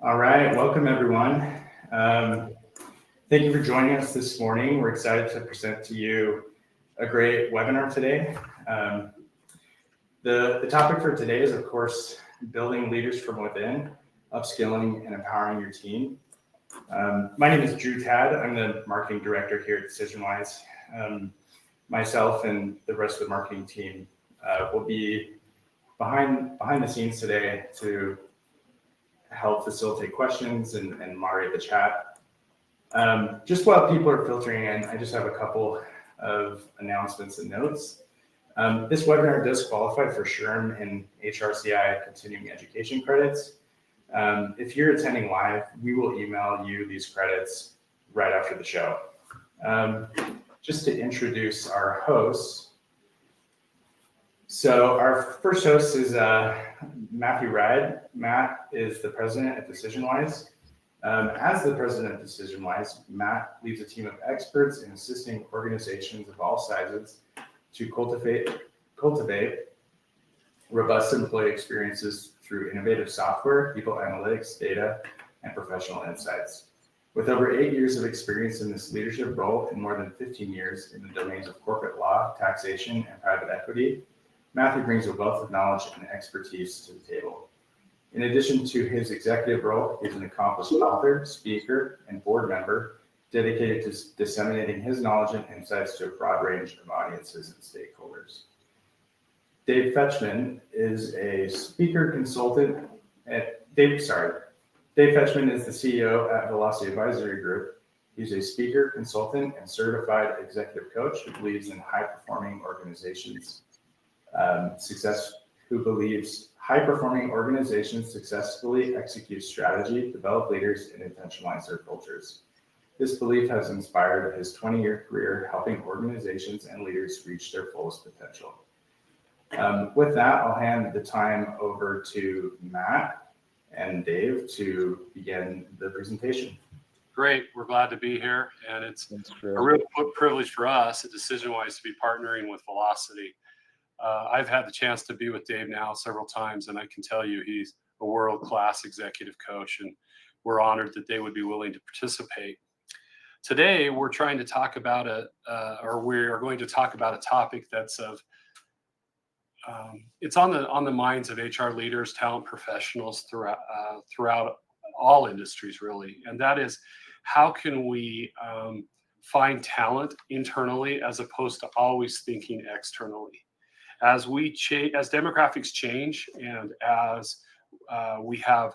All right, welcome everyone. Thank you for joining us this morning. We're excited to present to you a great webinar today. The topic for today is, of course, building leaders from within, upskilling and empowering your team. My name is Drew Tad. I'm the marketing director here at DecisionWise. Myself and the rest of the marketing team will be behind the scenes today to help facilitate questions and moderate the chat. Just while people are filtering in, I just have a couple of announcements and notes. This webinar does qualify for SHRM and HRCI continuing education credits. If you're attending live, we will email you these credits right after the show. Just to introduce our hosts. So our first host is Matthew Wride. Matt is the president at DecisionWise. As the president of DecisionWise, Matt leads a team of experts in assisting organizations of all sizes to cultivate robust employee experiences through innovative software, people analytics, data, and professional insights. With over 8 years of experience in this leadership role and more than 15 years in the domains of corporate law, taxation, and private equity, Matthew brings a wealth of knowledge and expertise to the table. In addition to his executive role, he's an accomplished author, speaker, and board member dedicated to disseminating his knowledge and insights to a broad range of audiences and stakeholders. Dave Fechtman is a speaker consultant Dave Fechtman is the CEO at Velocity Advisory Group. He's a speaker, consultant, and certified executive coach who believes in high-performing organizations high-performing organizations successfully execute strategy, develop leaders, and intentionalize their cultures. This belief has inspired his 20-year career helping organizations and leaders reach their fullest potential. With that, I'll hand the time over to Matt and Dave to begin the presentation. Great, we're glad to be here, and it's a real privilege for us at DecisionWise to be partnering with Velocity. I've had the chance to be with Dave now several times, and I can tell you he's a world-class executive coach, and we're honored that they would be willing to participate. Today, we're trying to talk about we are going to talk about a topic that's it's on the minds of HR leaders, talent professionals throughout all industries, really, and that is how can we find talent internally as opposed to always thinking externally. As demographics change and as we have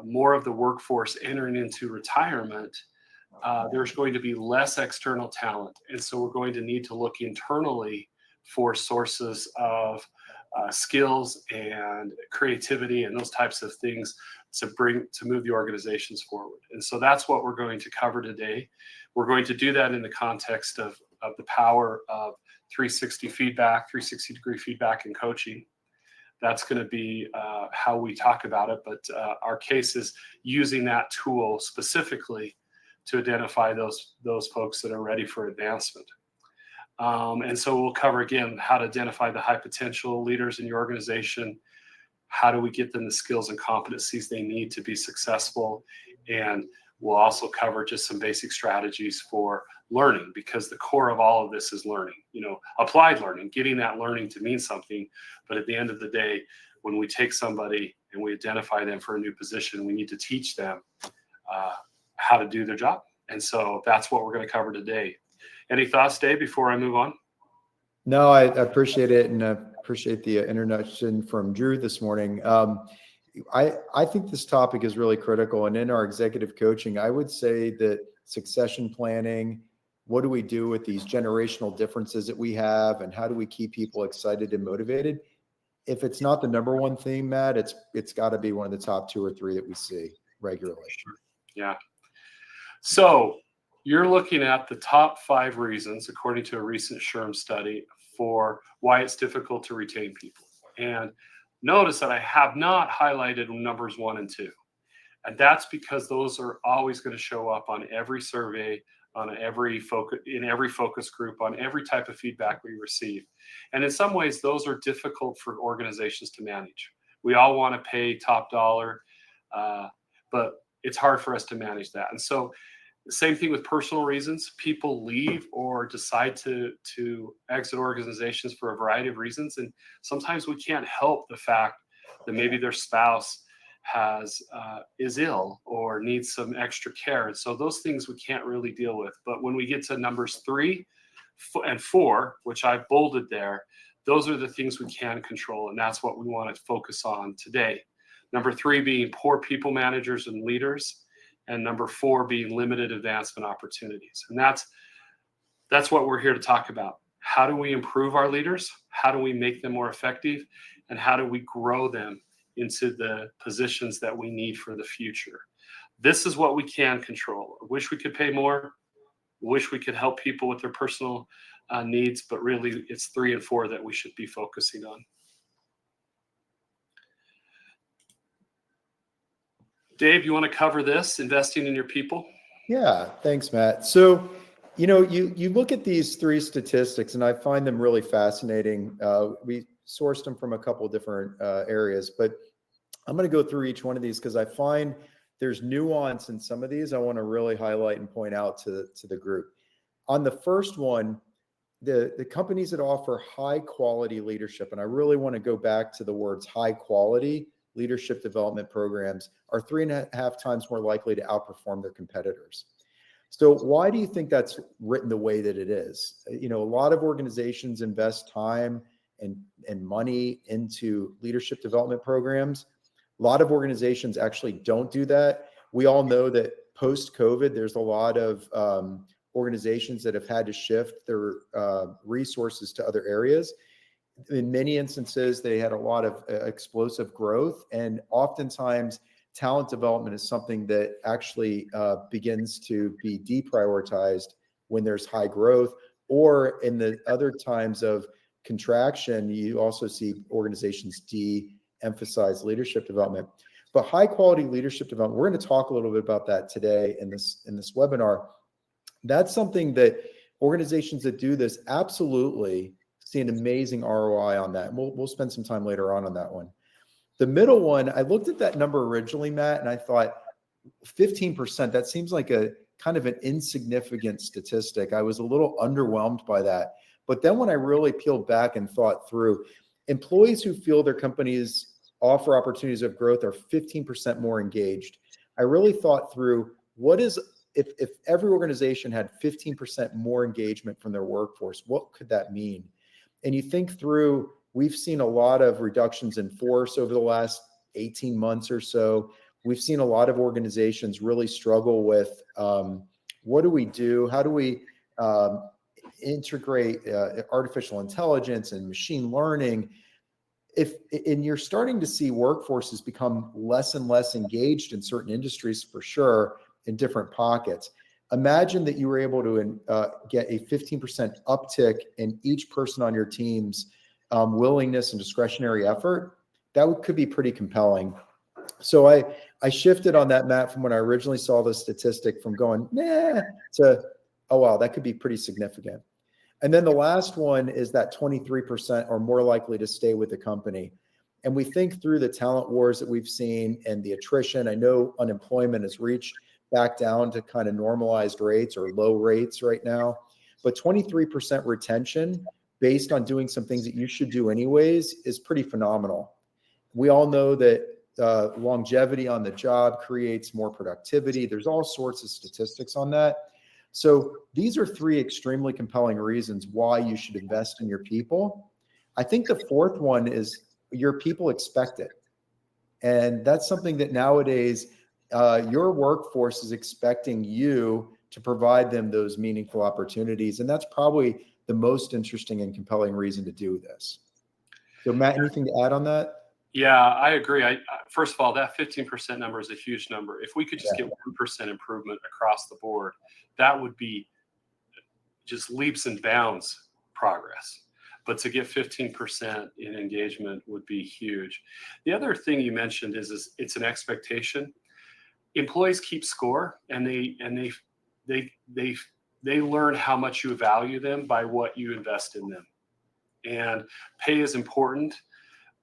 more of the workforce entering into retirement, there's going to be less external talent. And so we're going to need to look internally for sources of skills and creativity and those types of things to move the organizations forward. And so that's what we're going to cover today. We're going to do that in the context of the power of 360-degree feedback and coaching. That's going to be how we talk about it, but our case is using that tool specifically to identify those folks that are ready for advancement. And so we'll cover again how to identify the high potential leaders in your organization. How do we get them the skills and competencies they need to be successful? And we'll also cover just some basic strategies for learning, because the core of all of this is learning, applied learning, getting that learning to mean something. But at the end of the day, when we take somebody and we identify them for a new position, we need to teach them how to do their job. And so that's what we're going to cover today. Any thoughts, Dave, before I move on? No, I appreciate it, and I appreciate the introduction from Drew this morning. I think this topic is really critical, and in our executive coaching, I would say that succession planning, what do we do with these generational differences that we have, and how do we keep people excited and motivated? If it's not the number one theme, Matt, it's got to be one of the top 2 or 3 that we see regularly. Sure. Yeah. So you're looking at the top 5 reasons, according to a recent SHRM study, for why it's difficult to retain people. And notice that I have not highlighted numbers 1 and 2. And that's because those are always going to show up on every survey, in every focus group, on every type of feedback we receive. And in some ways, those are difficult for organizations to manage. We all want to pay top dollar. but it's hard for us to manage that. And so same thing with personal reasons. People leave or decide to exit organizations for a variety of reasons. And sometimes we can't help the fact that maybe their spouse is ill or needs some extra care. And so those things we can't really deal with. But when we get to numbers 3 and 4, which I bolded there, those are the things we can control. And that's what we want to focus on today. Number 3 being poor people managers and leaders. And number 4 being limited advancement opportunities. And that's what we're here to talk about. How do we improve our leaders? How do we make them more effective? And how do we grow them into the positions that we need for the future? This is what we can control. I wish we could pay more. Wish we could help people with their personal needs, but really it's 3 and 4 that we should be focusing on. Dave, you want to cover this, investing in your people? Yeah, thanks, Matt. So, you look at these 3 statistics, and I find them really fascinating. We sourced them from a couple of different areas, but I'm going to go through each one of these because I find there's nuance in some of these I want to really highlight and point out to the group. On the first one, the companies that offer high quality leadership, and I really want to go back to the words high quality leadership development programs, are 3.5 times more likely to outperform their competitors. So why do you think that's written the way that it is? A lot of organizations invest time and money into leadership development programs. A lot of organizations actually don't do that. We all know that post-COVID, there's a lot of organizations that have had to shift their resources to other areas. In many instances, they had a lot of explosive growth, and oftentimes talent development is something that actually begins to be deprioritized when there's high growth, or in the other times of contraction, you also see organizations de-emphasize leadership development. But high quality leadership development, we're going to talk a little bit about that today in this webinar. That's something that organizations that do this absolutely see an amazing ROI on that. And we'll spend some time later on that one. The middle one, I looked at that number originally, Matt, and I thought 15%, that seems like a kind of an insignificant statistic. I was a little underwhelmed by that. But then when I really peeled back and thought through, employees who feel their companies offer opportunities of growth are 15% more engaged. I really thought through if every organization had 15% more engagement from their workforce, what could that mean? And you think through, we've seen a lot of reductions in force over the last 18 months or so. We've seen a lot of organizations really struggle with what do we do? How do we integrate artificial intelligence and machine learning? And you're starting to see workforces become less and less engaged in certain industries, for sure, in different pockets. Imagine that you were able to get a 15% uptick in each person on your team's willingness and discretionary effort. That could be pretty compelling. So I shifted on that, Matt, from when I originally saw the statistic from going, nah, to, oh, wow, that could be pretty significant. And then the last one is that 23% are more likely to stay with the company. And we think through the talent wars that we've seen and the attrition. I know unemployment has reached back down to kind of normalized rates or low rates right now, but 23% retention based on doing some things that you should do anyways is pretty phenomenal. We all know that longevity on the job creates more productivity. There's all sorts of statistics on that. So these are 3 extremely compelling reasons why you should invest in your people. I think the 4th one is your people expect it. And that's something that nowadays your workforce is expecting you to provide them those meaningful opportunities. And that's probably the most interesting and compelling reason to do this. So Matt, anything to add on that? Yeah, I agree. First of all, that 15% number is a huge number. If we could just get 1% improvement across the board, that would be just leaps and bounds progress. But to get 15% in engagement would be huge. The other thing you mentioned is it's an expectation. Employees keep score, and they learn how much you value them by what you invest in them. And pay is important.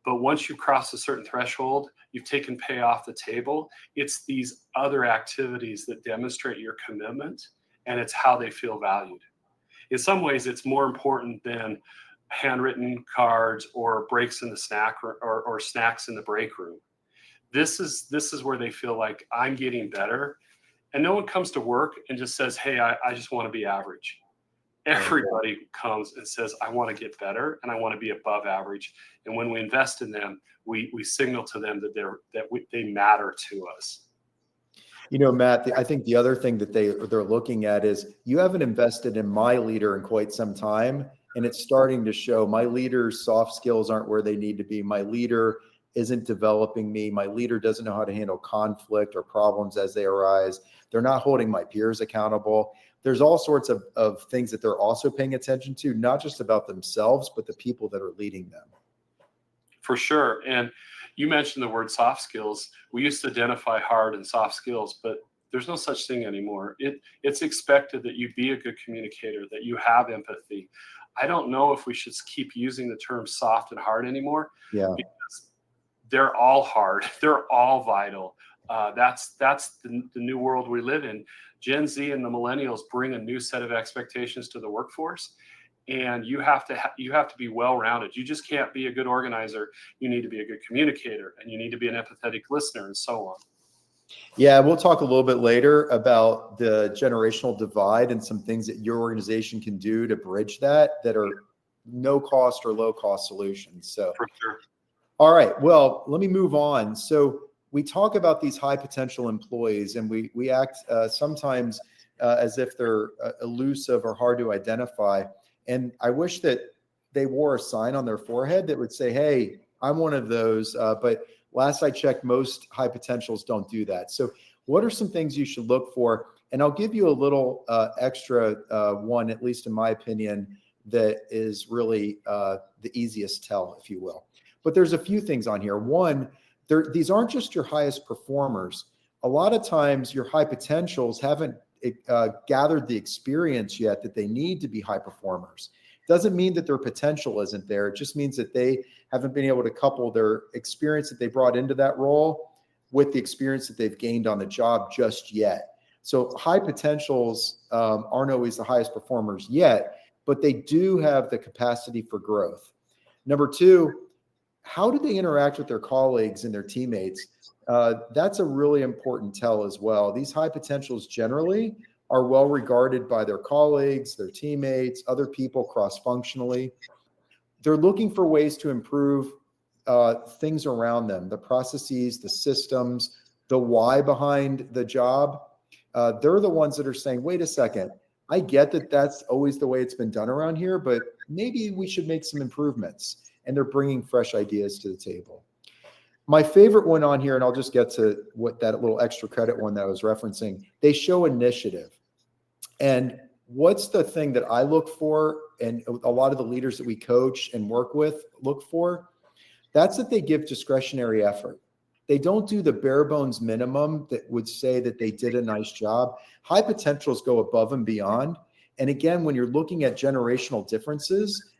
But once you cross a certain threshold, you've taken pay off the table. It's these other activities that demonstrate your commitment, and it's how they feel valued. In some ways, it's more important than handwritten cards or breaks in the snack or snacks in the break room. This is where they feel like I'm getting better. And no one comes to work and just says, hey, I just want to be average. Everybody comes and says, I want to get better and I want to be above average. And when we invest in them, we signal to them that they matter to us. You know, Matt, I think the other thing that they're looking at is you haven't invested in my leader in quite some time, and it's starting to show. My leader's soft skills aren't where they need to be. My leader isn't developing me. My leader doesn't know how to handle conflict or problems as they arise. They're not holding my peers accountable. There's all sorts of things that they're also paying attention to, not just about themselves, but the people that are leading them. For sure. And you mentioned the word soft skills. We used to identify hard and soft skills, but there's no such thing anymore. It's expected that you be a good communicator, that you have empathy. I don't know if we should keep using the term soft and hard anymore. Yeah. Because they're all hard. They're all vital. That's the new world we live in. Gen Z and the millennials bring a new set of expectations to the workforce, and you have to be well-rounded. You just can't be a good organizer. You need to be a good communicator, and you need to be an empathetic listener, and so on. Yeah, we'll talk a little bit later about the generational divide and some things that your organization can do to bridge that are no cost or low cost solutions. So, For sure. All right, well, let me move on. So we talk about these high potential employees, and we act sometimes as if they're elusive or hard to identify. And I wish that they wore a sign on their forehead that would say, hey, I'm one of those. But last I checked, most high potentials don't do that. So what are some things you should look for? And I'll give you a little extra one, at least in my opinion, that is really the easiest tell, if you will. But there's a few things on here. One, these aren't just your highest performers. A lot of times your high potentials haven't gathered the experience yet that they need to be high performers. Doesn't mean that their potential isn't there. It just means that they haven't been able to couple their experience that they brought into that role with the experience that they've gained on the job just yet. So high potentials aren't always the highest performers yet, but they do have the capacity for growth. Number two, how do they interact with their colleagues and their teammates? That's a really important tell as well. These high potentials generally are well regarded by their colleagues, their teammates, other people cross-functionally. They're looking for ways to improve things around them, the processes, the systems, the why behind the job. They're the ones that are saying, wait a second, I get that that's always the way it's been done around here, but maybe we should make some improvements. And they're bringing fresh ideas to the table. My favorite one on here, and I'll just get to what that little extra credit one that I was referencing, they show initiative. And what's the thing that I look for, and a lot of the leaders that we coach and work with look for? That's that they give discretionary effort. They don't do the bare bones minimum that would say that they did a nice job. High potentials go above and beyond. And again, when you're looking at generational differences,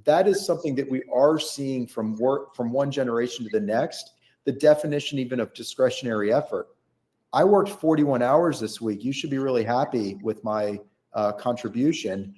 that is something that we are seeing from one generation to the next, the definition even of discretionary effort. I worked 41 hours this week. You should be really happy with my contribution.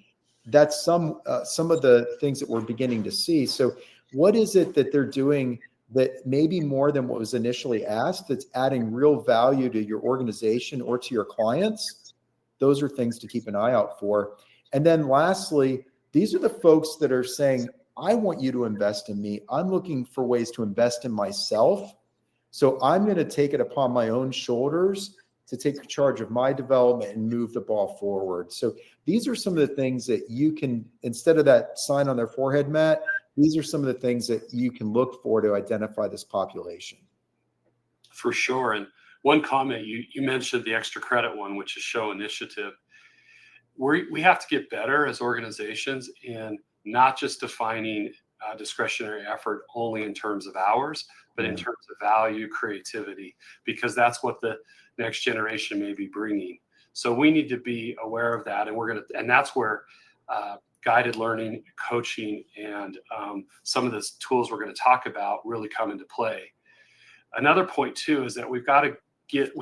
That's some of the things that we're beginning to see. So what is it that they're doing that maybe more than what was initially asked, that's adding real value to your organization or to your clients? Those are things to keep an eye out for. And then lastly, these are the folks that are saying, I want you to invest in me. I'm looking for ways to invest in myself. So I'm going to take it upon my own shoulders to take charge of my development and move the ball forward. So these are some of the things that you can, instead of that sign on their forehead, Matt, these are some of the things that you can look for to identify this population. For sure. And one comment, you mentioned the extra credit one, which is show initiative. We have to get better as organizations in not just defining discretionary effort only in terms of hours, but in terms of value, creativity, because that's what the next generation may be bringing. So we need to be aware of that, and that's where guided learning, coaching, and some of the tools we're going to talk about really come into play. Another point too is that we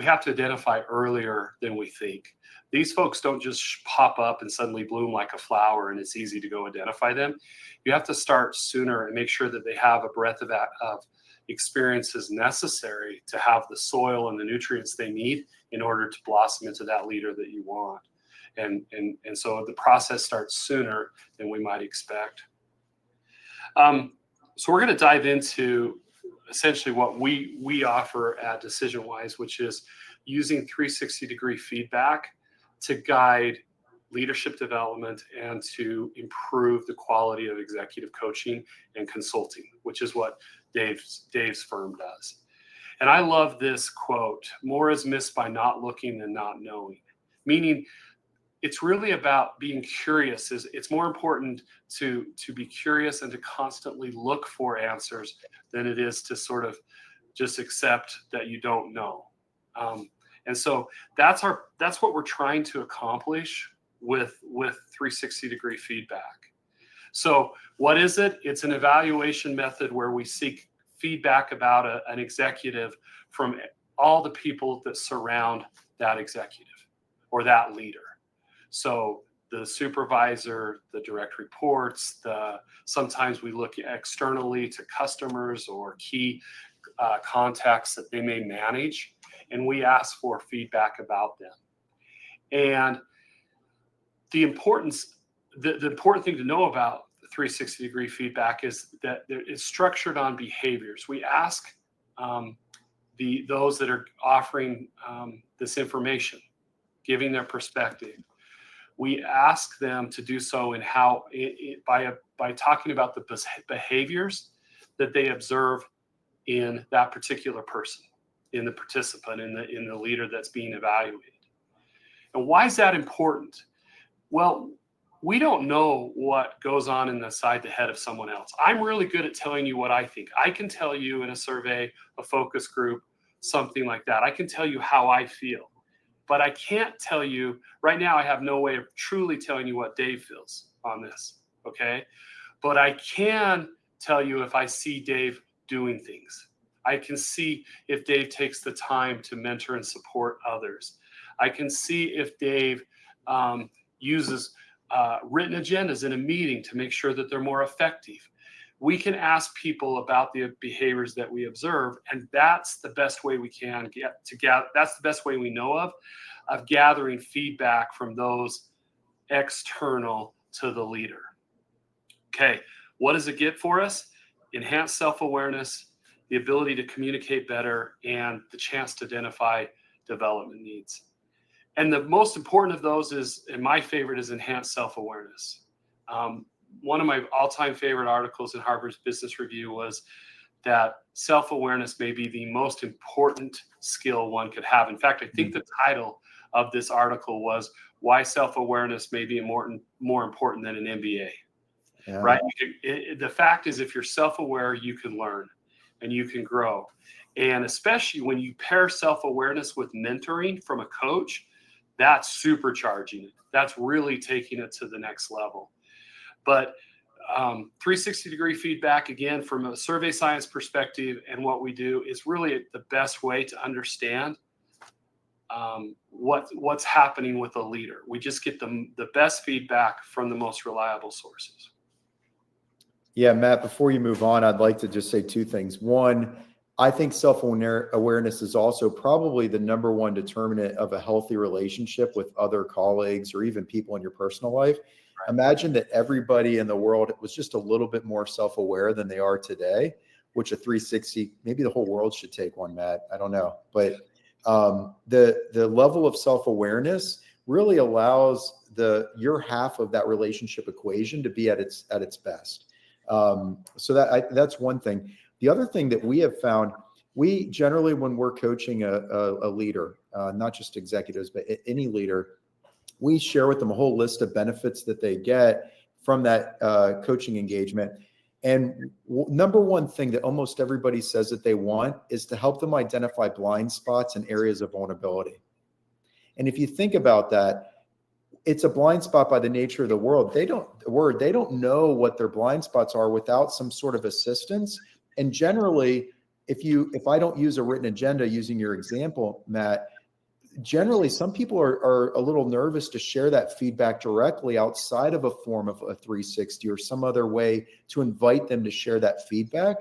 have to identify earlier than we think. These folks don't just pop up and suddenly bloom like a flower and it's easy to go identify them. You have to start sooner and make sure that they have a breadth of experiences necessary to have the soil and the nutrients they need in order to blossom into that leader that you want. And so the process starts sooner than we might expect. So we're going to dive into essentially what we offer at DecisionWise, which is using 360-degree feedback to guide leadership development and to improve the quality of executive coaching and consulting, which is what Dave's firm does. And I love this quote: "More is missed by not looking than not knowing," meaning it's really about being curious. It's more important to be curious and to constantly look for answers than it is to sort of just accept that you don't know. And so that's what we're trying to accomplish with 360-degree feedback. So what is it? It's an evaluation method where we seek feedback about an executive from all the people that surround that executive or that leader. So the supervisor, the direct reports, sometimes we look externally to customers or key contacts that they may manage, and we ask for feedback about them. And the important thing to know about the 360-degree feedback is that it's structured on behaviors. We ask those that are offering this information, giving their perspective. We ask them to do so in by talking about the behaviors that they observe in that particular person, in the participant, in the leader that's being evaluated. And why is that important? Well, we don't know what goes on inside the head of someone else. I'm really good at telling you what I think. I can tell you in a survey, a focus group, something like that. I can tell you how I feel. But I can't tell you, right now I have no way of truly telling you what Dave feels on this, okay? But I can tell you if I see Dave doing things. I can see if Dave takes the time to mentor and support others. I can see if Dave uses written agendas in a meeting to make sure that they're more effective. We can ask people about the behaviors that we observe, and that's the best way we can that's the best way we know of gathering feedback from those external to the leader. Okay, what does it get for us? Enhanced self-awareness, the ability to communicate better, and the chance to identify development needs. And the most important of those is, and my favorite, is enhanced self-awareness. One of my all-time favorite articles in Harvard's Business Review was that self-awareness may be the most important skill one could have. In fact, I think the title of this article was "Why Self-Awareness May Be More Important Than an MBA." Yeah. Right? The fact is, if you're self-aware, you can learn and you can grow. And especially when you pair self-awareness with mentoring from a coach, that's supercharging it. That's really taking it to the next level. But 360-degree feedback, again, from a survey science perspective, and what we do is really the best way to understand what's happening with a leader. We just get the best feedback from the most reliable sources. Yeah, Matt, before you move on, I'd like to just say two things. One, I think self-awareness is also probably the number one determinant of a healthy relationship with other colleagues or even people in your personal life. Right. Imagine that everybody in the world was just a little bit more self-aware than they are today, which a 360, maybe the whole world should take one, Matt. I don't know. But the level of self-awareness really allows your half of that relationship equation to be at its best. So that's one thing. The other thing that we have found, we generally, when we're coaching a leader, not just executives, but any leader, we share with them a whole list of benefits that they get from that coaching engagement. And number one thing that almost everybody says that they want is to help them identify blind spots and areas of vulnerability. And if you think about that, it's a blind spot by the nature of the world. They don't know what their blind spots are without some sort of assistance. And generally, if I don't use a written agenda, using your example, Matt, generally some people are a little nervous to share that feedback directly outside of a form of a 360 or some other way to invite them to share that feedback.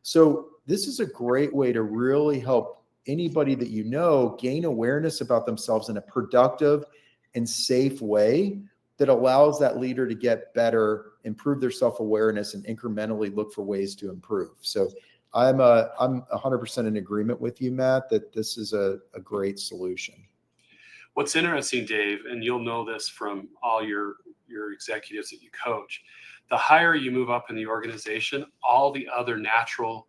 So this is a great way to really help anybody that you know gain awareness about themselves in a productive and safe way that allows that leader to get better, improve their self-awareness, and incrementally look for ways to improve. So I'm 100% in agreement with you, Matt, that this is a great solution. What's interesting, Dave, and you'll know this from all your executives that you coach, the higher you move up in the organization, all the other natural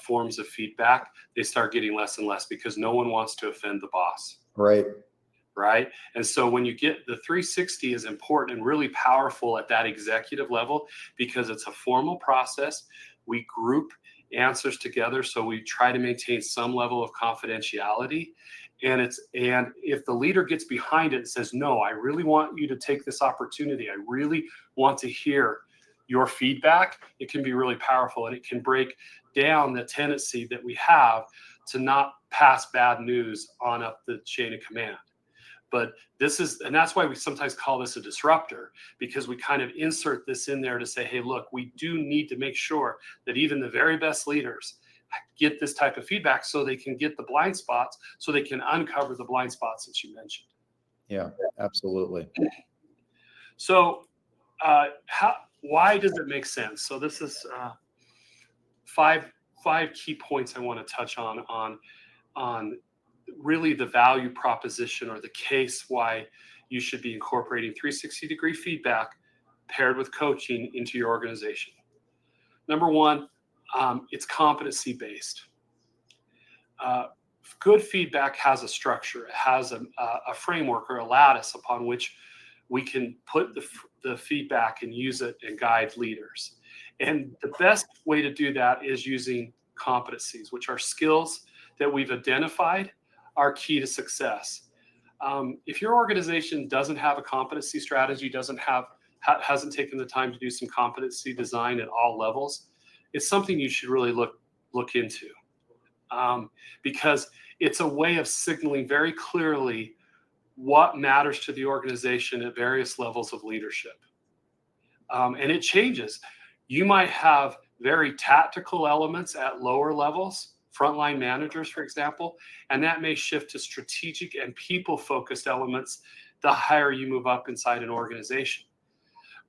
forms of feedback, they start getting less and less because no one wants to offend the boss. Right. And so when you get the 360 is important and really powerful at that executive level because it's a formal process. We group answers together, so we try to maintain some level of confidentiality. And if the leader gets behind it and says, no, I really want you to take this opportunity, I really want to hear your feedback, it can be really powerful, and it can break down the tendency that we have to not pass bad news on up the chain of command. But and that's why we sometimes call this a disruptor, because we kind of insert this in there to say, hey, look, we do need to make sure that even the very best leaders get this type of feedback so they can get the blind spots, so they can uncover the blind spots that you mentioned. Yeah, absolutely. So why does it make sense? So this is five key points I want to touch on really the value proposition or the case why you should be incorporating 360-degree feedback paired with coaching into your organization. Number one, it's competency-based. Good feedback has a structure, it has a framework or a lattice upon which we can put the feedback and use it and guide leaders. And the best way to do that is using competencies, which are skills that we've identified are key to success. If your organization doesn't have a competency strategy, hasn't taken the time to do some competency design at all levels, it's something you should really look into, because it's a way of signaling very clearly what matters to the organization at various levels of leadership. And it changes. You might have very tactical elements at lower levels, frontline managers, for example, and that may shift to strategic and people-focused elements the higher you move up inside an organization.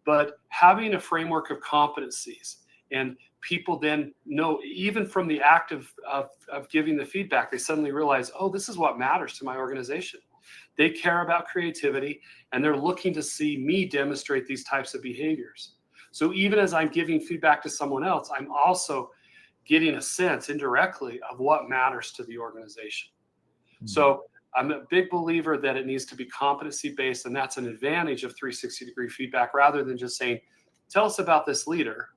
But having a framework of competencies, and people then know, even from the act of giving the feedback, they suddenly realize, oh, this is what matters to my organization. They care about creativity, and they're looking to see me demonstrate these types of behaviors. So even as I'm giving feedback to someone else, I'm also getting a sense indirectly of what matters to the organization. Mm-hmm. So I'm a big believer that it needs to be competency-based, and that's an advantage of 360-degree feedback, rather than just saying, tell us about this leader,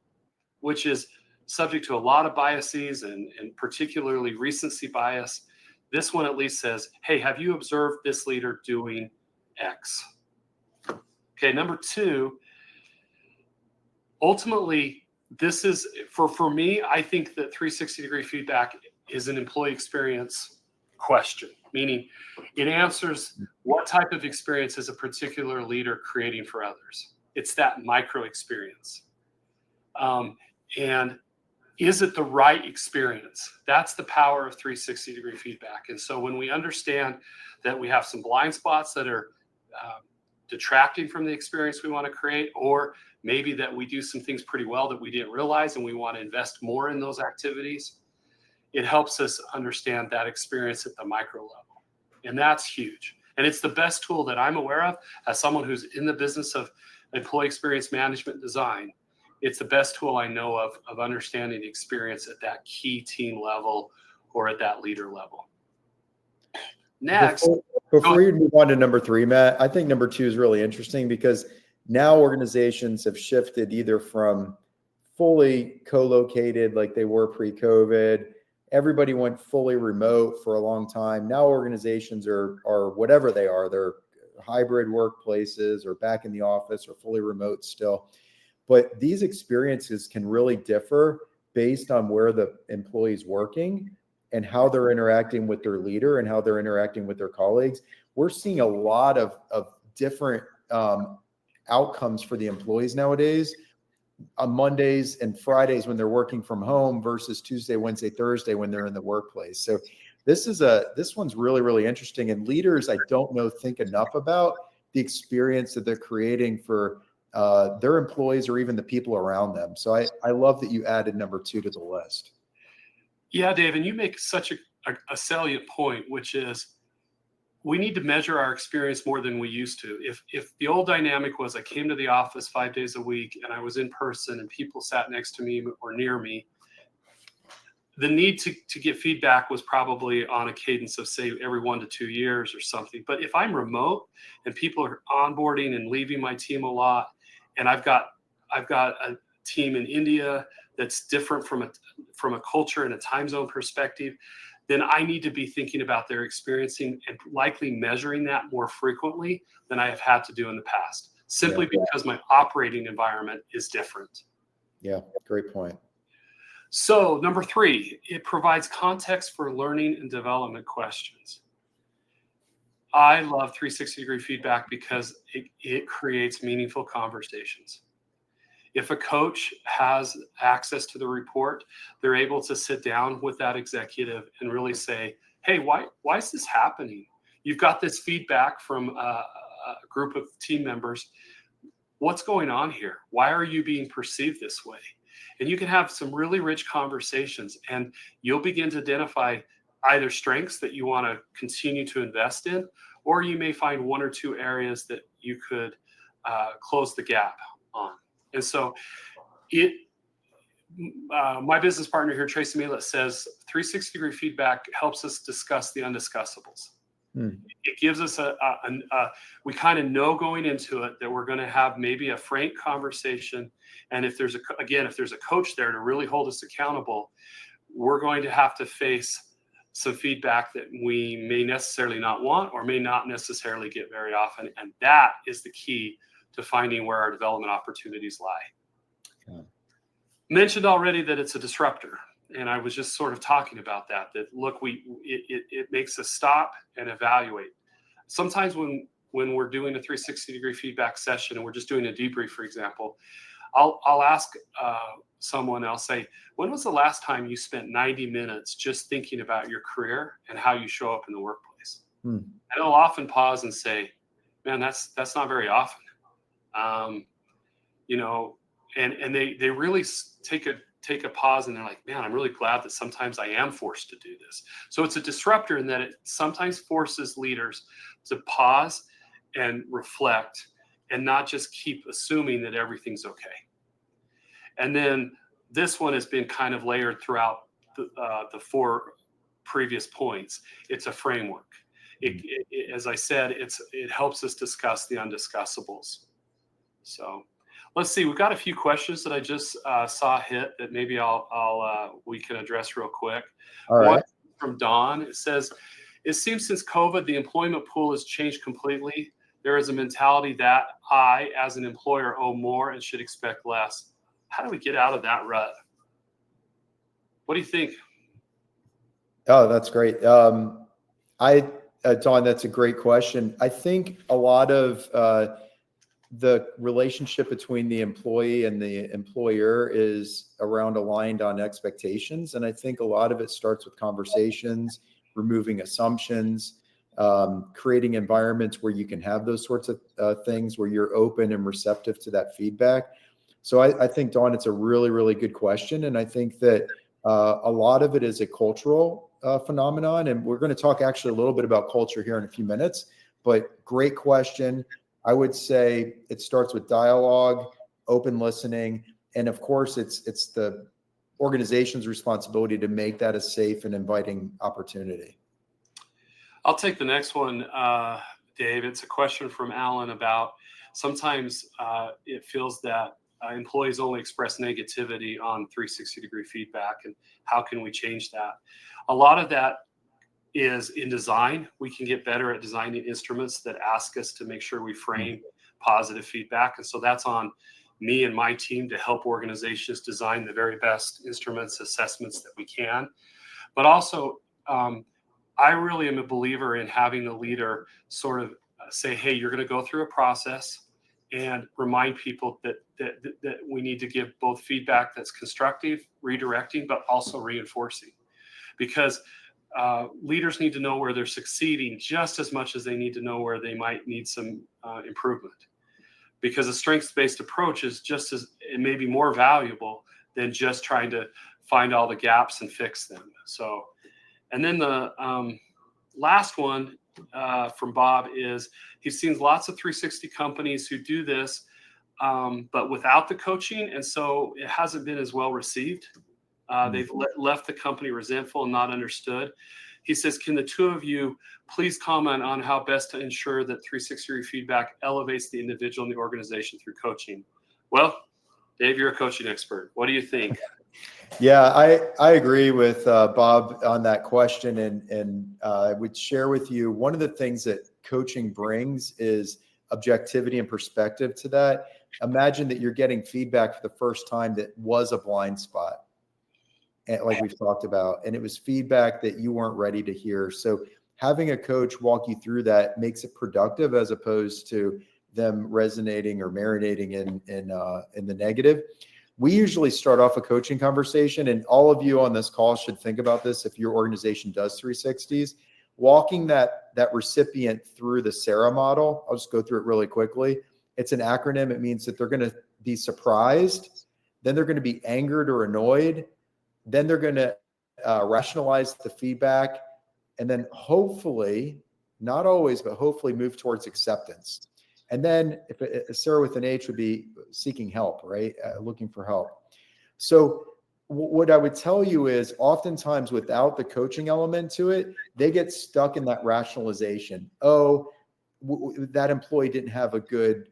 which is subject to a lot of biases and particularly recency bias. This one at least says, hey, have you observed this leader doing X? Okay, number two, ultimately, this is, for me, I think that 360-degree feedback is an employee experience question, meaning it answers what type of experience is a particular leader creating for others. It's that micro experience. And is it the right experience? That's the power of 360-degree feedback. And so when we understand that we have some blind spots that are detracting from the experience we want to create, or maybe that we do some things pretty well that we didn't realize and we want to invest more in those activities, it helps us understand that experience at the micro level. And that's huge. And it's the best tool that I'm aware of as someone who's in the business of employee experience management design. It's the best tool I know of understanding the experience at that key team level or at that leader level. Next. Before you move on to number three, Matt, I think number two is really interesting because now organizations have shifted either from fully co-located like they were pre-COVID. Everybody went fully remote for a long time. Now organizations are whatever they are. They're hybrid workplaces or back in the office or fully remote still. But these experiences can really differ based on where the employee's working and how they're interacting with their leader and how they're interacting with their colleagues. We're seeing a lot of different outcomes for the employees nowadays on Mondays and Fridays when they're working from home versus Tuesday, Wednesday, Thursday when they're in the workplace. So this one's really, really interesting. And leaders, I don't know, think enough about the experience that they're creating for their employees or even the people around them. So I love that you added number 2 to the list. Yeah, Dave, and you make such a salient point, which is we need to measure our experience more than we used to. If the old dynamic was I came to the office 5 days a week and I was in person and people sat next to me or near me, the need to get feedback was probably on a cadence of, say, every 1 to 2 years or something. But if I'm remote and people are onboarding and leaving my team a lot, and I've got a team in India that's different from a culture and a time zone perspective, then I need to be thinking about their experiencing and likely measuring that more frequently than I have had to do in the past, simply because my operating environment is different. Yeah, great point. So number 3, it provides context for learning and development questions. I love 360-degree feedback because it creates meaningful conversations. If a coach has access to the report, they're able to sit down with that executive and really say, hey, why is this happening? You've got this feedback from a group of team members. What's going on here? Why are you being perceived this way? And you can have some really rich conversations, and you'll begin to identify either strengths that you want to continue to invest in, or you may find 1 or 2 areas that you could close the gap on. And so my business partner here, Tracy Malett, says 360-degree feedback helps us discuss the undiscussables. It gives us we kind of know going into it that we're going to have maybe a frank conversation. And if there's a coach there to really hold us accountable, we're going to have to face some feedback that we may necessarily not want or may not necessarily get very often. And that is the key to finding where our development opportunities lie. Yeah. Mentioned already that it's a disruptor. And I was just sort of talking about that look, it makes us stop and evaluate. Sometimes when we're doing a 360-degree feedback session and we're just doing a debrief, for example, I'll ask someone, I'll say, when was the last time you spent 90 minutes just thinking about your career and how you show up in the workplace? And they'll often pause and say, man, that's not very often. And they really take a pause and they're like, man, I'm really glad that sometimes I am forced to do this. So it's a disruptor in that it sometimes forces leaders to pause and reflect and not just keep assuming that everything's okay. And then this one has been kind of layered throughout the 4 previous points. It's a framework. As I said, it helps us discuss the undiscussables. So let's see. We've got a few questions that I just saw hit that maybe we can address real quick. All right. One from Dawn. It says, it seems since COVID, the employment pool has changed completely. There is a mentality that I, as an employer, owe more and should expect less. How do we get out of that rut? What do you think? Oh, that's great. Dawn, that's a great question. I think a lot of the relationship between the employee and the employer is around aligned on expectations. And I think a lot of it starts with conversations, removing assumptions, creating environments where you can have those sorts of things where you're open and receptive to that feedback. So I think, Dawn, it's a really, really good question. And I think that a lot of it is a cultural phenomenon. And we're going to talk actually a little bit about culture here in a few minutes, but great question. I would say it starts with dialogue, open listening, and of course, it's the organization's responsibility to make that a safe and inviting opportunity. I'll take the next one, Dave. It's a question from Alan about sometimes it feels that employees only express negativity on 360-degree feedback, and how can we change that? A lot of that is in design. We can get better at designing instruments that ask us to make sure we frame positive feedback. And so that's on me and my team to help organizations design the very best instruments, assessments that we can. But also, I really am a believer in having the leader sort of say, hey, you're going to go through a process, and remind people that we need to give both feedback that's constructive, redirecting, but also reinforcing. Because leaders need to know where they're succeeding just as much as they need to know where they might need some improvement. Because a strengths-based approach is just as, it may be more valuable than just trying to find all the gaps and fix them. So, and then the last one from Bob is he's seen lots of 360 companies who do this, but without the coaching, and so it hasn't been as well received. They've left the company resentful and not understood. He says, can the two of you please comment on how best to ensure that 360 feedback elevates the individual and the organization through coaching? Well, Dave, you're a coaching expert. What do you think? Yeah, I agree with Bob on that question. And I would share with you, one of the things that coaching brings is objectivity and perspective to that. Imagine that you're getting feedback for the first time that was a blind spot, like we've talked about, and it was feedback that you weren't ready to hear. So having a coach walk you through that makes it productive, as opposed to them resonating or marinating in the negative. We usually start off a coaching conversation, and all of you on this call should think about this if your organization does 360s, walking that recipient through the SHRM model. I'll just go through it really quickly. It's an acronym. It means that they're going to be surprised, then they're going to be angered or annoyed, then they're going to rationalize the feedback, and then hopefully, not always, but hopefully move towards acceptance. And then if a Sarah with an H would be seeking help, right? Looking for help. So what I would tell you is oftentimes without the coaching element to it, they get stuck in that rationalization. Oh, that employee didn't have a good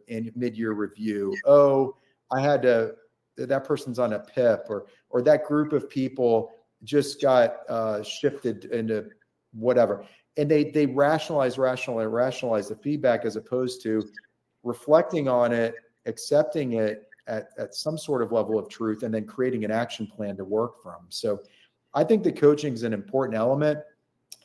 mid-year review. Oh, that person's on a PIP, or that group of people just got shifted into whatever. And they rationalize the feedback, as opposed to reflecting on it, accepting it at some sort of level of truth, and then creating an action plan to work from. So I think the coaching is an important element.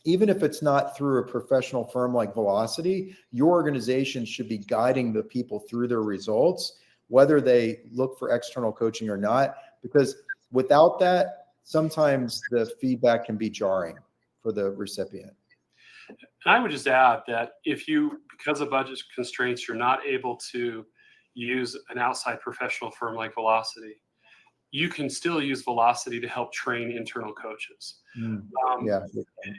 Even if it's not through a professional firm like Velocity, your organization should be guiding the people through their results, whether they look for external coaching or not, because without that, sometimes the feedback can be jarring for the recipient. And I would just add that if you, because of budget constraints, you're not able to use an outside professional firm like Velocity, you can still use Velocity to help train internal coaches. Yeah.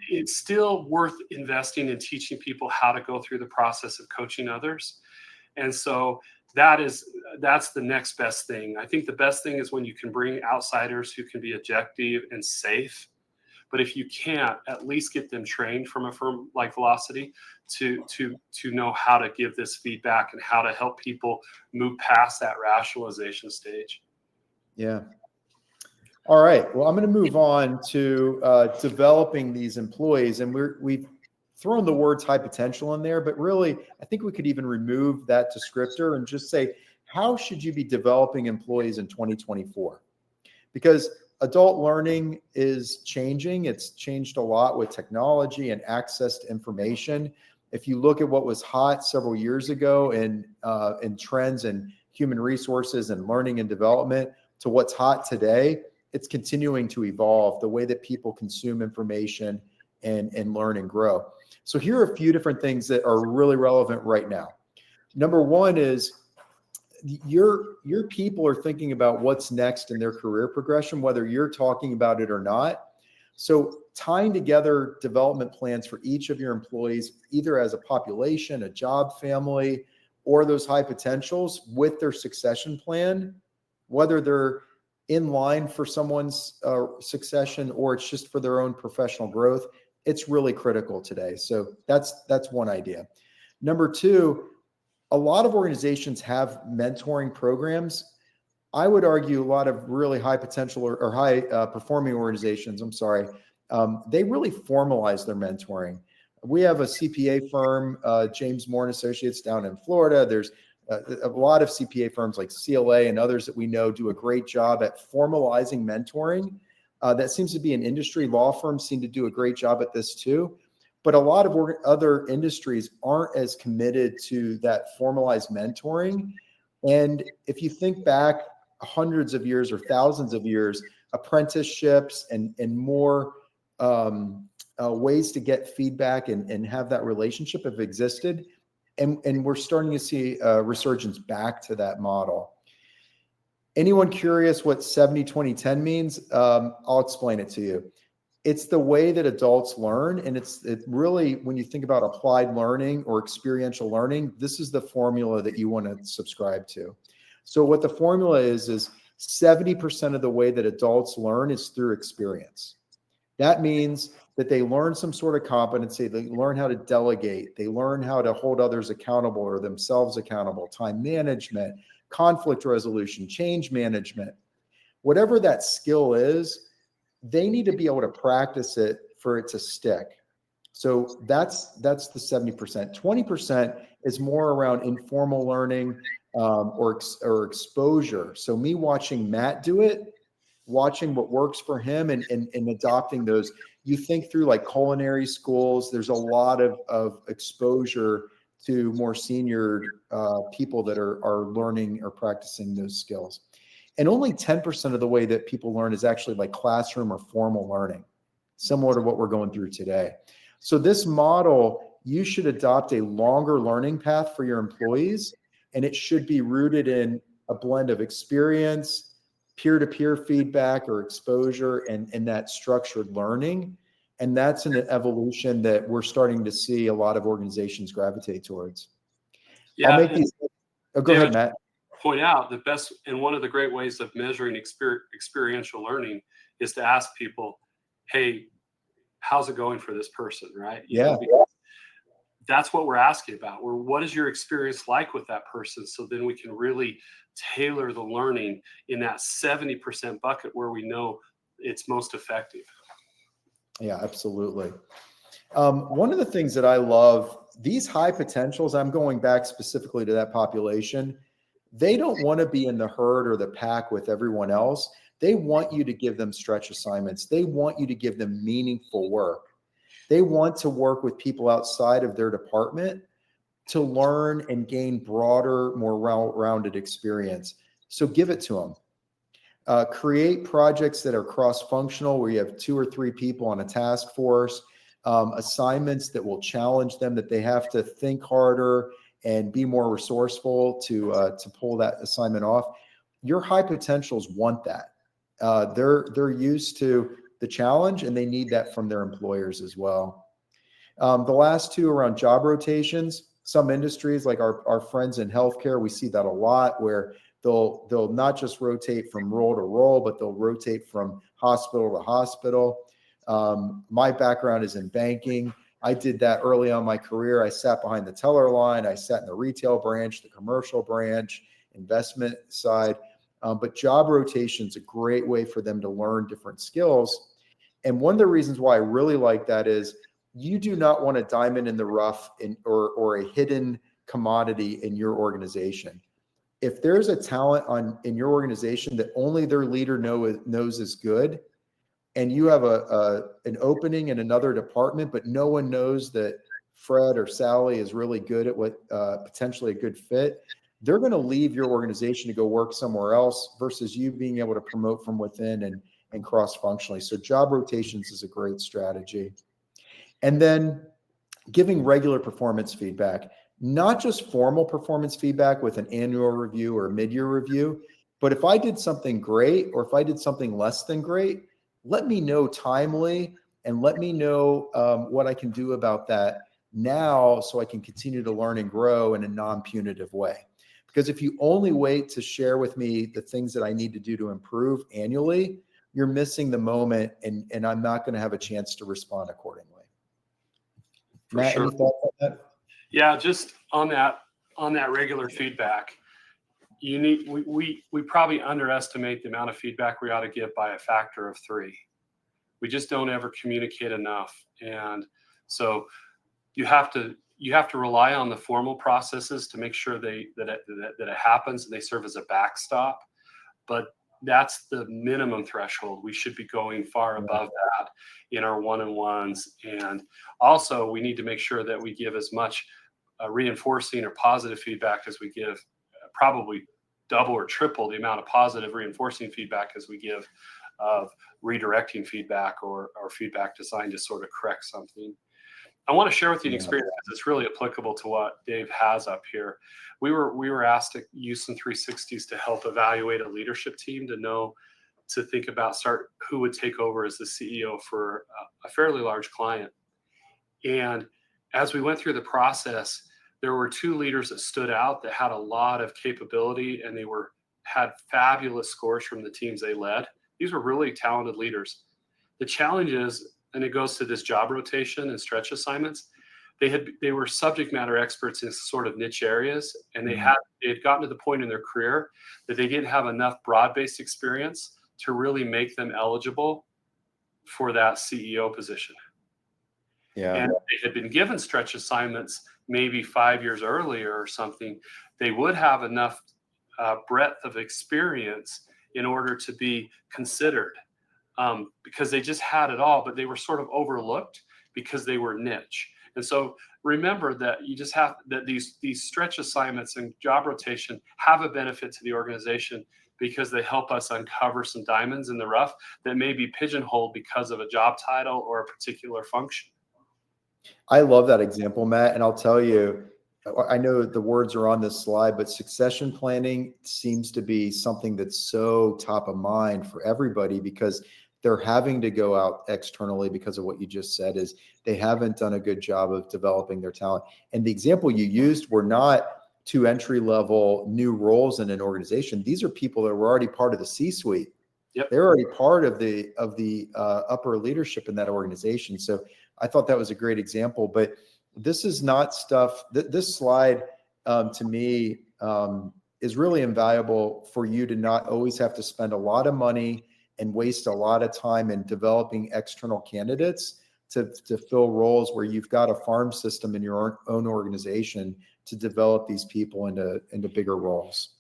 It's still worth investing in teaching people how to go through the process of coaching others. And so that's the next best thing. I think the best thing is when you can bring outsiders who can be objective and safe. But if you can't, at least get them trained from a firm like Velocity to know how to give this feedback and how to help people move past that rationalization stage. Yeah. All right. Well, I'm going to move on to developing these employees, and we've thrown the words high potential in there, but really, I think we could even remove that descriptor and just say, how should you be developing employees in 2024? Because adult learning is changing. It's changed a lot with technology and access to information. If you look at what was hot several years ago in trends in human resources and learning and development to what's hot today, it's continuing to evolve the way that people consume information and learn and grow. So here are a few different things that are really relevant right now. Number one is your people are thinking about what's next in their career progression, whether you're talking about it or not. So tying together development plans for each of your employees, either as a population, a job family, or those high potentials with their succession plan, whether they're in line for someone's succession or it's just for their own professional growth, it's really critical today. So that's one idea. Number two, a lot of organizations have mentoring programs. I would argue a lot of really high potential or high performing organizations, they really formalize their mentoring. We have a CPA firm, James Moore and Associates down in Florida. There's a lot of CPA firms like CLA and others that we know do a great job at formalizing mentoring. That seems to be an industry. Law firms seem to do a great job at this too. But a lot of other industries aren't as committed to that formalized mentoring. And if you think back hundreds of years or thousands of years, apprenticeships and more ways to get feedback and have that relationship have existed. And we're starting to see a resurgence back to that model. Anyone curious what 70-20-10 means? I'll explain it to you. It's the way that adults learn. And it really, when you think about applied learning or experiential learning, this is the formula that you want to subscribe to. So what the formula is 70% of the way that adults learn is through experience. That means that they learn some sort of competency, they learn how to delegate, they learn how to hold others accountable or themselves accountable, time management, conflict resolution, change management. Whatever that skill is, they need to be able to practice it for it to stick. So that's the 70%. 20% is more around informal learning or exposure. So me watching Matt do it, watching what works for him and adopting those. You think through like culinary schools, there's a lot of exposure to more senior people that are learning or practicing those skills. And only 10% of the way that people learn is actually like classroom or formal learning, similar to what we're going through today. So this model, you should adopt a longer learning path for your employees, and it should be rooted in a blend of experience, peer-to-peer feedback or exposure, and that structured learning. And that's an evolution that we're starting to see a lot of organizations gravitate towards. Yeah, I'll make these. Oh, go ahead, Matt. Point out the best, and one of the great ways of measuring experiential learning is to ask people, hey, how's it going for this person, right? You know, that's what we're asking about. What is your experience like with that person? So then we can really tailor the learning in that 70% bucket where we know it's most effective. Yeah, absolutely. One of the things that I love, these high potentials, I'm going back specifically to that population. They don't want to be in the herd or the pack with everyone else. They want you to give them stretch assignments. They want you to give them meaningful work. They want to work with people outside of their department to learn and gain broader, more rounded experience. So give it to them. Create projects that are cross-functional where you have 2 or 3 people on a task force, assignments that will challenge them, that they have to think harder and be more resourceful to pull that assignment off. Your high potentials want that. They're used to the challenge, and they need that from their employers as well. The last 2 around job rotations. Some industries, like our friends in healthcare, we see that a lot, where they'll not just rotate from role to role, but they'll rotate from hospital to hospital. My background is in banking. I did that early on in my career. I sat behind the teller line. I sat in the retail branch, the commercial branch, investment side. But job rotation is a great way for them to learn different skills. And one of the reasons why I really like that is you do not want a diamond in the rough or a hidden commodity in your organization. If there's a talent in your organization that only their leader knows is good, and you have an opening in another department, but no one knows that Fred or Sally is really good at what potentially a good fit, they're going to leave your organization to go work somewhere else versus you being able to promote from within and cross-functionally. So job rotations is a great strategy. And then giving regular performance feedback, not just formal performance feedback with an annual review or a mid-year review, but if I did something great or if I did something less than great, let me know timely and let me know what I can do about that now so I can continue to learn and grow in a non-punitive way. Because if you only wait to share with me the things that I need to do to improve annually, you're missing the moment, and I'm not going to have a chance to respond accordingly. Matt, any thoughts on that? Yeah, just on that regular feedback, we probably underestimate the amount of feedback we ought to give by a factor of 3. We just don't ever communicate enough. And so you have to rely on the formal processes to make sure that it happens and they serve as a backstop. But that's the minimum threshold. We should be going far above that in our one-on-ones. And also we need to make sure that we give as much reinforcing or positive feedback as we give, probably double or triple the amount of positive reinforcing feedback as we give of redirecting feedback or feedback designed to sort of correct something. I want to share with you an experience because it's really applicable to what Dave has up here. We were asked to use some 360s to help evaluate a leadership team to think about who would take over as the CEO for a fairly large client. And as we went through the process, there were two leaders that stood out that had a lot of capability, and they had fabulous scores from the teams they led. These were really talented leaders. The challenge is, and it goes to this job rotation and stretch assignments, they were subject matter experts in sort of niche areas, and they had gotten to the point in their career that they didn't have enough broad-based experience to really make them eligible for that CEO position. Yeah. And if they had been given stretch assignments maybe 5 years earlier or something, they would have enough breadth of experience in order to be considered, because they just had it all, but they were sort of overlooked because they were niche. And so remember that these stretch assignments and job rotation have a benefit to the organization because they help us uncover some diamonds in the rough that may be pigeonholed because of a job title or a particular function. I love that example, Matt. And I'll tell you, I know the words are on this slide, but succession planning seems to be something that's so top of mind for everybody because they're having to go out externally because of what you just said is they haven't done a good job of developing their talent. And the example you used were not two entry-level new roles in an organization. These are people that were already part of the C-suite. Yep. They're already part of the upper leadership in that organization. So I thought that was a great example, but this is not stuff this slide to me is really invaluable for you to not always have to spend a lot of money and waste a lot of time in developing external candidates to fill roles where you've got a farm system in your own organization to develop these people into bigger roles.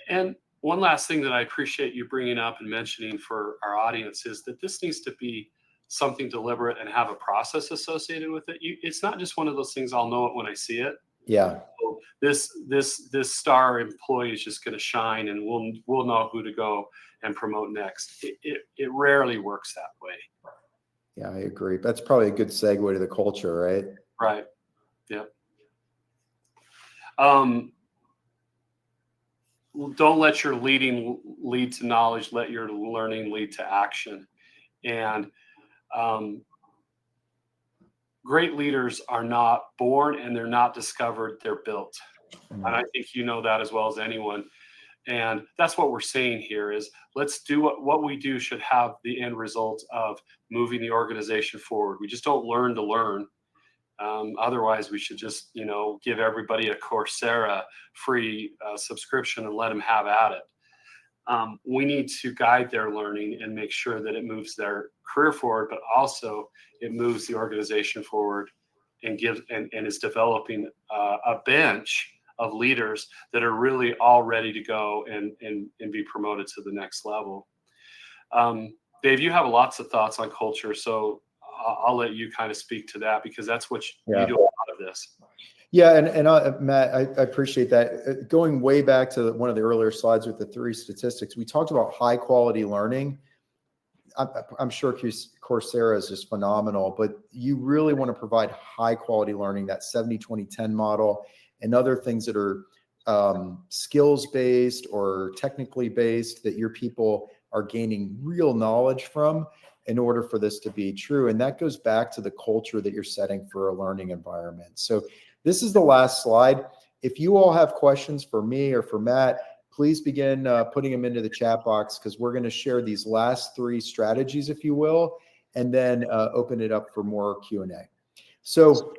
And one last thing that I appreciate you bringing up and mentioning for our audience is that this needs to be something deliberate and have a process associated with it. It's not just one of those things I'll know it when I see it. Yeah. So this star employee is just going to shine, and we'll know who to go and promote next. It rarely works that way. Yeah, I agree. That's probably a good segue to the culture, right? Right. Yep. Don't let your leading lead to knowledge. Let your learning lead to action. And great leaders are not born and they're not discovered, they're built. And I think you know that as well as anyone. And that's what we're saying here is let's do what we do should have the end result of moving the organization forward. We just don't learn to learn. Otherwise, we should just, give everybody a Coursera free subscription and let them have at it. We need to guide their learning and make sure that it moves their career forward, but also it moves the organization forward and is developing a bench of leaders that are really all ready to go and be promoted to the next level. Dave, you have lots of thoughts on culture, so I'll let you kind of speak to that because that's what you do a lot of this. Yeah, and Matt, I appreciate that. Going way back to one of the earlier slides with the 3 statistics, we talked about high quality learning. I'm sure Coursera is just phenomenal, but you really want to provide high quality learning, that 70-20-10 model, and other things that are skills based or technically based that your people are gaining real knowledge from in order for this to be true. And that goes back to the culture that you're setting for a learning environment. So this is the last slide. If you all have questions for me or for Matt, please begin putting them into the chat box because we're going to share these last 3 strategies, if you will, and then open it up for more Q&A. So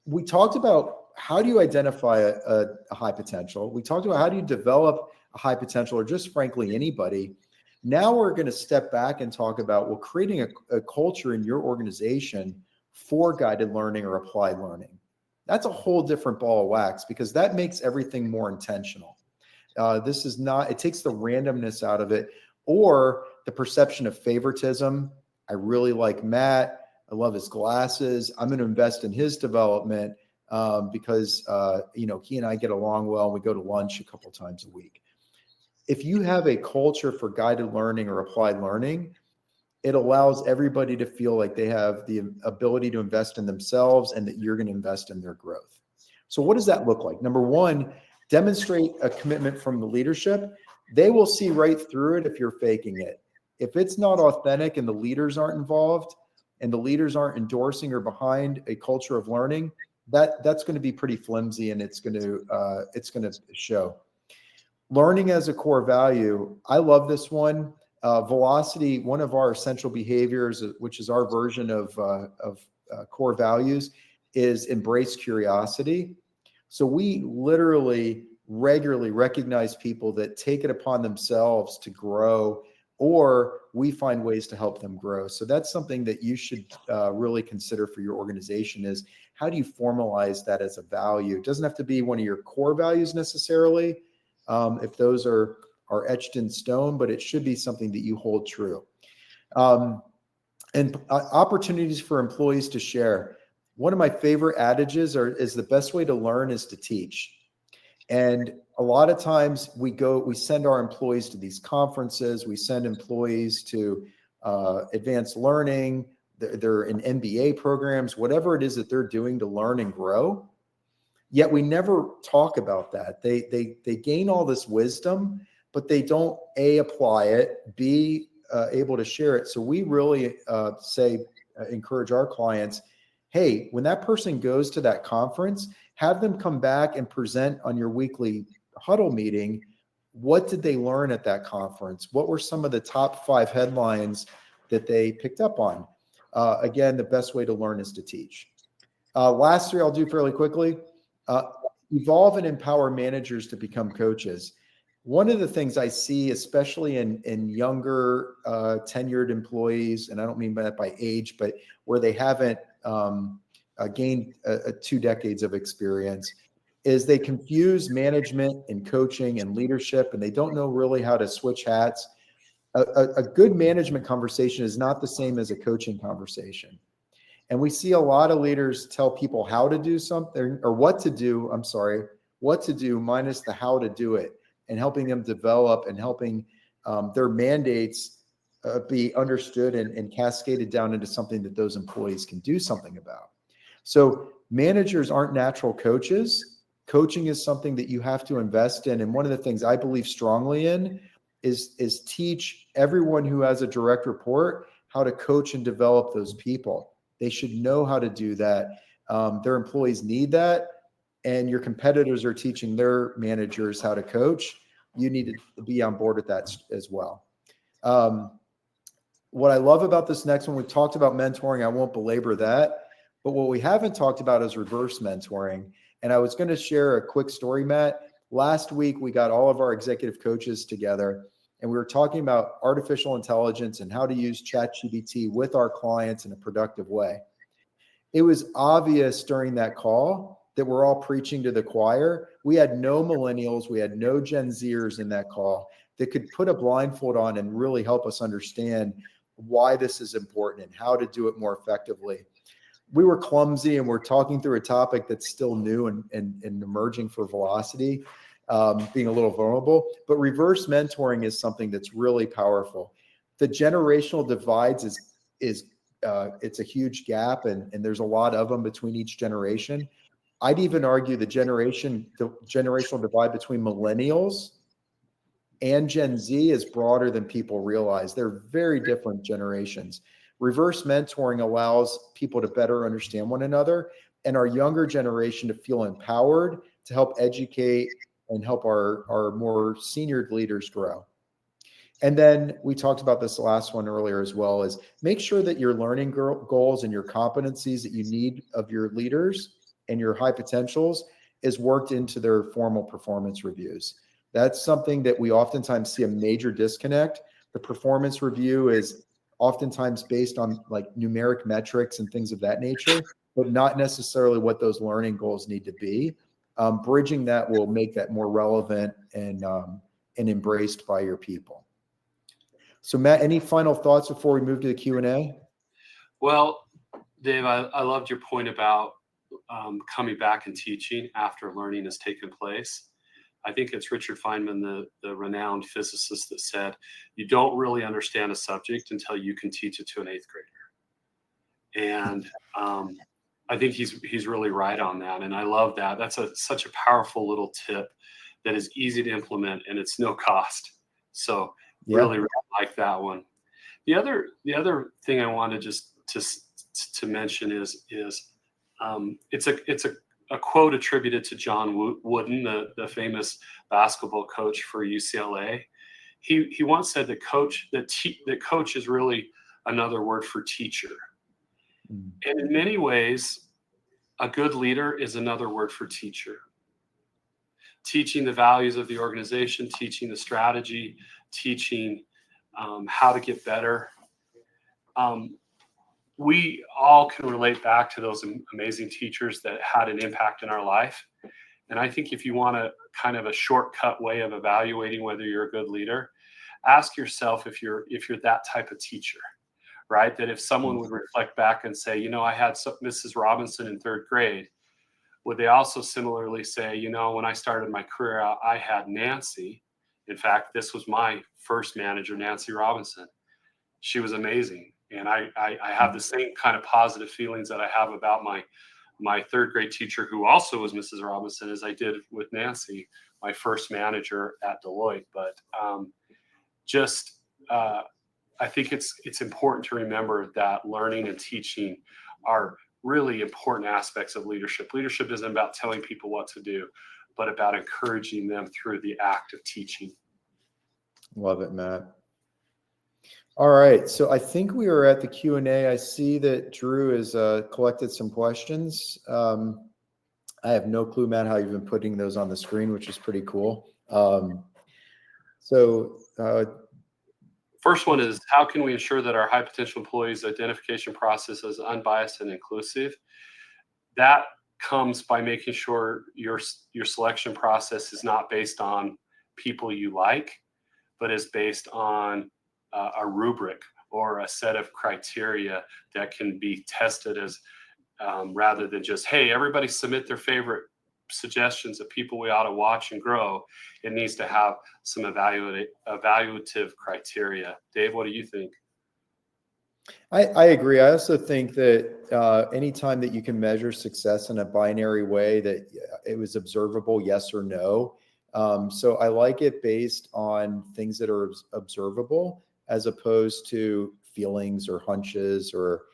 we talked about how do you identify a high potential? We talked about how do you develop a high potential or just frankly anybody. Now we're going to step back and talk about, well, creating a culture in your organization for guided learning or applied learning. That's a whole different ball of wax, because that makes everything more intentional. This is not, it takes the randomness out of it, or the perception of favoritism. I really like Matt. I love his glasses. I'm going to invest in his development because, he and I get along well. We go to lunch a couple times a week. If you have a culture for guided learning or applied learning, it allows everybody to feel like they have the ability to invest in themselves and that you're going to invest in their growth. So what does that look like? Number one, demonstrate a commitment from the leadership. They will see right through it if you're faking it. If it's not authentic and the leaders aren't involved and the leaders aren't endorsing or behind a culture of learning, that's going to be pretty flimsy, and it's going to show. Learning as a core value. I love this one. Velocity, one of our essential behaviors, which is our version of core values, is embrace curiosity. So we literally regularly recognize people that take it upon themselves to grow, or we find ways to help them grow. So that's something that you should really consider for your organization, is how do you formalize that as a value? It doesn't have to be one of your core values necessarily, if those are etched in stone, but it should be something that you hold true. And opportunities for employees to share. One of my favorite adages is the best way to learn is to teach. And a lot of times we send our employees to these conferences, we send employees to advanced learning, they're in MBA programs, whatever it is that they're doing to learn and grow. Yet we never talk about that. They gain all this wisdom, but they don't A, apply it, B, able to share it. So we really encourage our clients, hey, when that person goes to that conference, have them come back and present on your weekly huddle meeting. What did they learn at that conference? What were some of the top 5 headlines that they picked up on? Again, the best way to learn is to teach. Last 3 I'll do fairly quickly. Evolve and empower managers to become coaches. One of the things I see, especially in younger tenured employees, and I don't mean that by age, but where they haven't gained 2 decades of experience, is they confuse management and coaching and leadership, and they don't know really how to switch hats. A good management conversation is not the same as a coaching conversation. And we see a lot of leaders tell people how to do something, or what to do minus the how to do it, and helping them develop and helping their mandates be understood and cascaded down into something that those employees can do something about. So managers aren't natural coaches. Coaching is something that you have to invest in. And one of the things I believe strongly in is teach everyone who has a direct report how to coach and develop those people. They should know how to do that. Their employees need that. And your competitors are teaching their managers how to coach. You need to be on board with that as well. What I love about this next one, we talked about mentoring. I won't belabor that. But what we haven't talked about is reverse mentoring. And I was going to share a quick story, Matt. Last week, we got all of our executive coaches together, and we were talking about artificial intelligence and how to use ChatGPT with our clients in a productive way. It was obvious during that call that we're all preaching to the choir. We had no millennials, we had no Gen Zers in that call that could put a blindfold on and really help us understand why this is important and how to do it more effectively. We were clumsy, and we're talking through a topic that's still new and emerging for Velocity, being a little vulnerable. But reverse mentoring is something that's really powerful. The generational divides it's a huge gap, and there's a lot of them between each generation. I'd even argue the generational divide between millennials and Gen Z is broader than people realize. They're very different generations. Reverse mentoring allows people to better understand one another, and our younger generation to feel empowered to help educate and help our more senior leaders grow. And then we talked about this last one earlier as well, is make sure that your learning goals and your competencies that you need of your leaders and your high potentials is worked into their formal performance reviews. That's something that we oftentimes see a major disconnect. The performance review is oftentimes based on like numeric metrics and things of that nature, but not necessarily what those learning goals need to be. Bridging that will make that more relevant and embraced by your people. So Matt, any final thoughts before we move to the Q&A? Well, Dave, I loved your point about coming back and teaching after learning has taken place. I think it's Richard Feynman, the renowned physicist, that said, you don't really understand a subject until you can teach it to an 8th grader. And I think he's really right on that. And I love that. That's such a powerful little tip that is easy to implement, and it's no cost. So really like that one. The other thing I wanted just to mention is it's a quote attributed to John Wooden, the famous basketball coach for UCLA. He once said that coach is really another word for teacher. And in many ways, a good leader is another word for teacher. Teaching the values of the organization, teaching the strategy, teaching how to get better. We all can relate back to those amazing teachers that had an impact in our life. And I think if you want a kind of a shortcut way of evaluating whether you're a good leader, ask yourself if you're that type of teacher, right? That if someone would reflect back and say, I had Mrs. Robinson in 3rd grade, would they also similarly say, when I started my career out, I had Nancy. In fact, this was my first manager, Nancy Robinson. She was amazing. And I have the same kind of positive feelings that I have about my 3rd grade teacher, who also was Mrs. Robinson, as I did with Nancy, my first manager at Deloitte. But I think it's important to remember that learning and teaching are really important aspects of leadership. Leadership isn't about telling people what to do, but about encouraging them through the act of teaching. Love it, Matt. All right, so I think we are at the Q&A. I see that Drew has collected some questions. I have no clue, Matt, how you've been putting those on the screen, which is pretty cool. First one is, how can we ensure that our high potential employees' identification process is unbiased and inclusive? That comes by making sure your selection process is not based on people you like, but is based on a rubric or a set of criteria that can be tested as rather than just, hey, everybody submit their favorite suggestions of people we ought to watch and grow. It needs to have some evaluative criteria. Dave, what do you think? I agree. I also think that anytime that you can measure success in a binary way, that it was observable, yes or no. So I like it based on things that are observable, as opposed to feelings or hunches or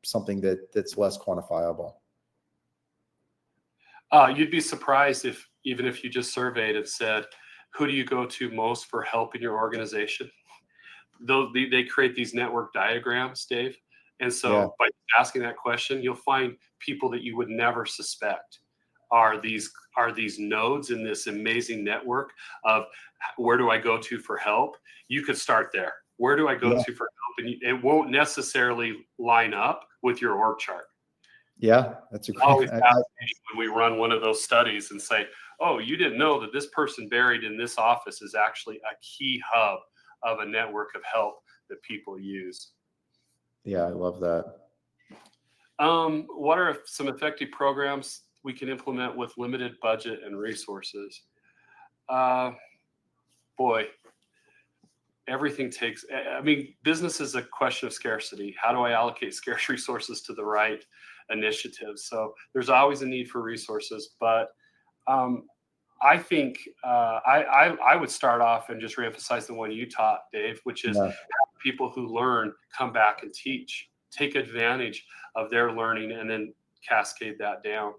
something that's less quantifiable. You'd be surprised even if you just surveyed and said, who do you go to most for help in your organization? They create these network diagrams, Dave. And so by asking that question, you'll find people that you would never suspect are these nodes in this amazing network of where do I go to for help? You could start there. Where do I go to for help? And it won't necessarily line up with your org chart. Yeah, that's a great. Always fascinating when we run one of those studies and say, oh, you didn't know that this person buried in this office is actually a key hub of a network of help that people use. Yeah, I love that. What are some effective programs we can implement with limited budget and resources? Boy, everything takes, business is a question of scarcity. How do I allocate scarce resources to the right initiatives? So there's always a need for resources, but I think I would start off and just reemphasize the one you taught, Dave, which is have people who learn come back and teach, take advantage of their learning, and then cascade that down.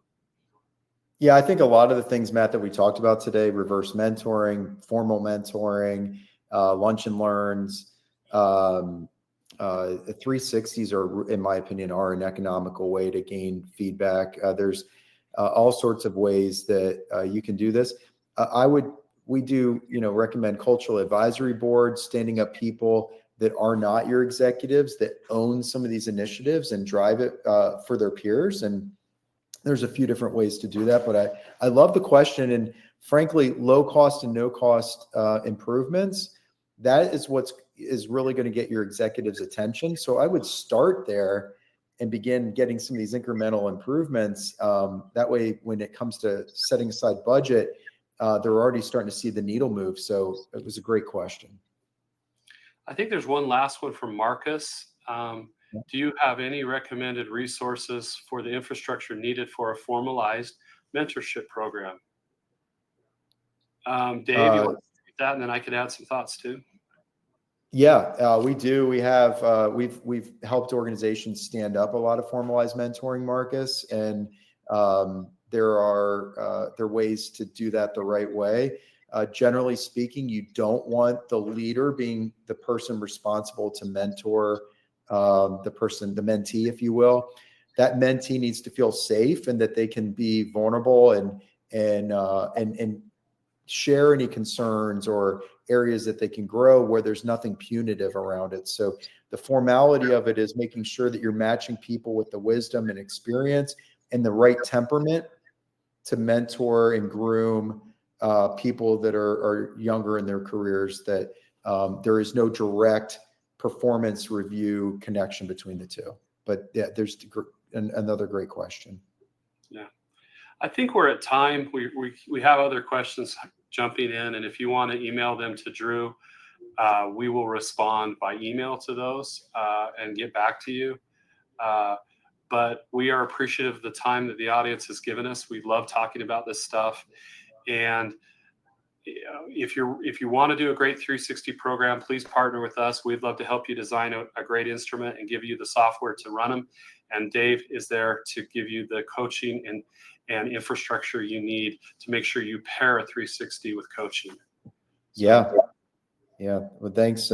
Yeah, I think a lot of the things, Matt, that we talked about today, reverse mentoring, formal mentoring, lunch and learns, 360s are, in my opinion, are an economical way to gain feedback. There's all sorts of ways that you can do this. I would we do, recommend cultural advisory boards, standing up people that are not your executives that own some of these initiatives and drive it for their peers. And there's a few different ways to do that, but I love the question. And frankly, low cost and no cost improvements, that is what is really going to get your executives' attention. So I would start there and begin getting some of these incremental improvements. That way, when it comes to setting aside budget, they're already starting to see the needle move. So it was a great question. I think there's one last one from Marcus. Do you have any recommended resources for the infrastructure needed for a formalized mentorship program? Dave, you want to speak that, and then I could add some thoughts too. Yeah, we do. We have we've helped organizations stand up a lot of formalized mentoring, Marcus, and there are ways to do that the right way. Generally speaking, you don't want the leader being the person responsible to mentor the mentee, if you will. That mentee needs to feel safe and that they can be vulnerable and share any concerns or areas that they can grow where there's nothing punitive around it. So the formality of it is making sure that you're matching people with the wisdom and experience and the right temperament to mentor and groom people that are younger in their careers, that there is no direct performance review connection between the two. But yeah, there's another great question. Yeah, I think we're at time. We have other questions jumping in, and if you want to email them to Drew, we will respond by email to those and get back to you. But we are appreciative of the time that the audience has given us. We love talking about this stuff. And if you want to do a great 360 program, please partner with us. We'd love to help you design a great instrument and give you the software to run them. And Dave is there to give you the coaching and infrastructure you need to make sure you pair a 360 with coaching. Yeah. Well, thanks,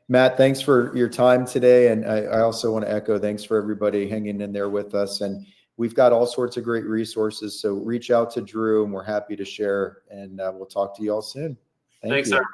Matt. Thanks for your time today. And I also want to echo thanks for everybody hanging in there with us. And we've got all sorts of great resources. So reach out to Drew and we're happy to share. And we'll talk to you all soon. Thanks, everybody.